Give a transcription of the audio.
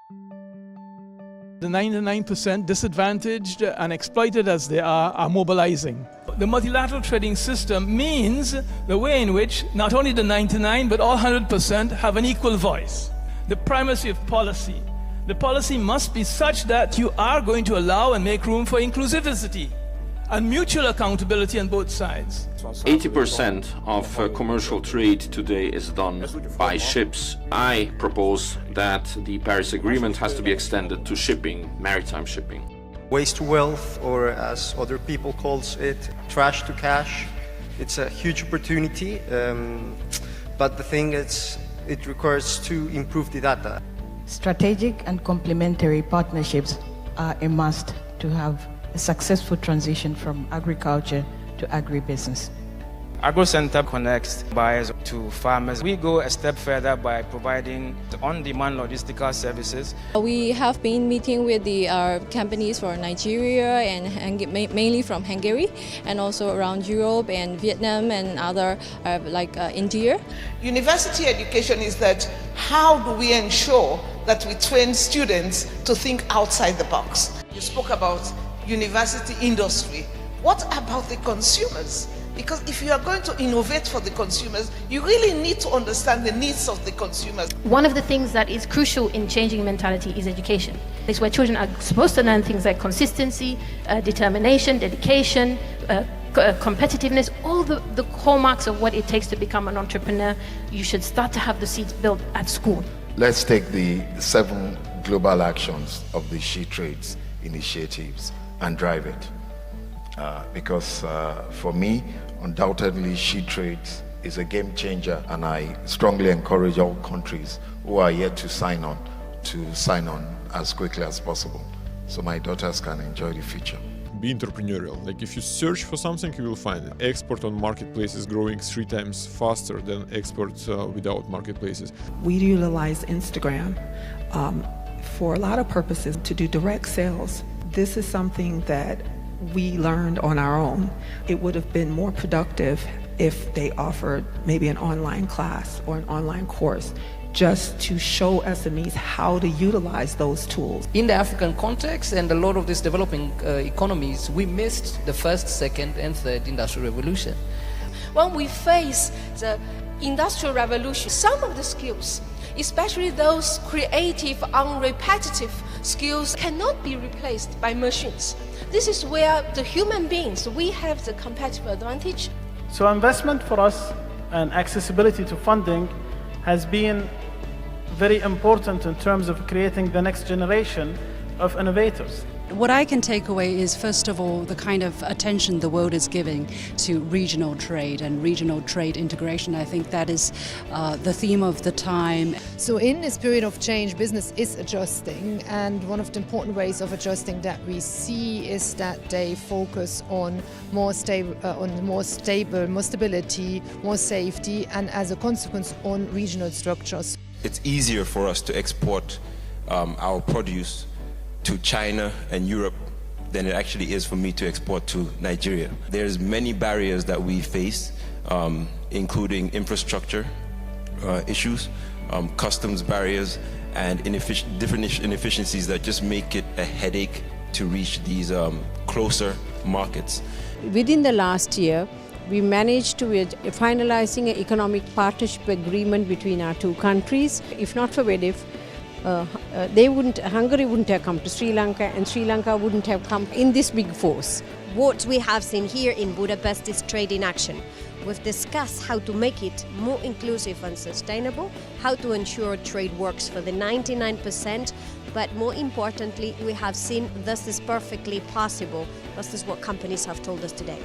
The 99% disadvantaged and exploited as they are mobilizing. The multilateral trading system means the way in which not only the 99 but all 100% have an equal voice. The primacy of policy. The policy must be such that you are going to allow and make room for inclusivity and mutual accountability on both sides. 80% of commercial trade today is done by ships. I propose that the Paris Agreement has to be extended to shipping, maritime shipping. Waste to wealth, or as other people calls it, trash to cash. It's a huge opportunity, but the thing is, it requires to improve the data. Strategic and complementary partnerships are a must to have a successful transition from agriculture to agribusiness. AgroCenter connects buyers to farmers. We go a step further by providing on-demand logistical services. We have been meeting with the companies from Nigeria and mainly from Hungary, and also around Europe and Vietnam and other like India. University education is that how do we ensure that we train students to think outside the box? You spoke about university industry. What about the consumers? Because if you are going to innovate for the consumers, you really need to understand the needs of the consumers. One of the things that is crucial in changing mentality is education. It's where children are supposed to learn things like consistency, determination, dedication, competitiveness, all the hallmarks of what it takes to become an entrepreneur. You should start to have the seeds built at school. Let's take the 7 global actions of the She Trades initiatives and drive it. Because for me, undoubtedly, She Trades is a game changer, and I strongly encourage all countries who are yet to sign on as quickly as possible, so my daughters can enjoy the future. Be entrepreneurial. Like, if you search for something, you will find it. Export on marketplaces growing 3 times faster than export without marketplaces. We utilize Instagram for a lot of purposes to do direct sales. This is something that we learned on our own. It would have been more productive if they offered maybe an online class or an online course just to show SMEs how to utilize those tools. In the African context and a lot of these developing economies, we missed the first, second and third industrial revolution. When we face the industrial revolution, some of the skills, especially those creative, unrepetitive skills, cannot be replaced by machines. This is where the human beings, we have the competitive advantage. So investment for us and accessibility to funding has been very important in terms of creating the next generation of innovators. What I can take away is, first of all, the kind of attention the world is giving to regional trade and regional trade integration. I think that is the theme of the time. So in this period of change, business is adjusting, and one of the important ways of adjusting that we see is that they focus on more stable, more stability, more safety, and as a consequence on regional structures. It's easier for us to export our produce to China and Europe than it actually is for me to export to Nigeria. There's many barriers that we face, including infrastructure issues, customs barriers, and different inefficiencies that just make it a headache to reach these closer markets. Within the last year, we managed to finalizing an economic partnership agreement between our two countries. If not for Relive, Hungary wouldn't have come to Sri Lanka, and Sri Lanka wouldn't have come in this big force. What we have seen here in Budapest is trade in action. We've discussed how to make it more inclusive and sustainable, how to ensure trade works for the 99%, but more importantly, we have seen this is perfectly possible. This is what companies have told us today.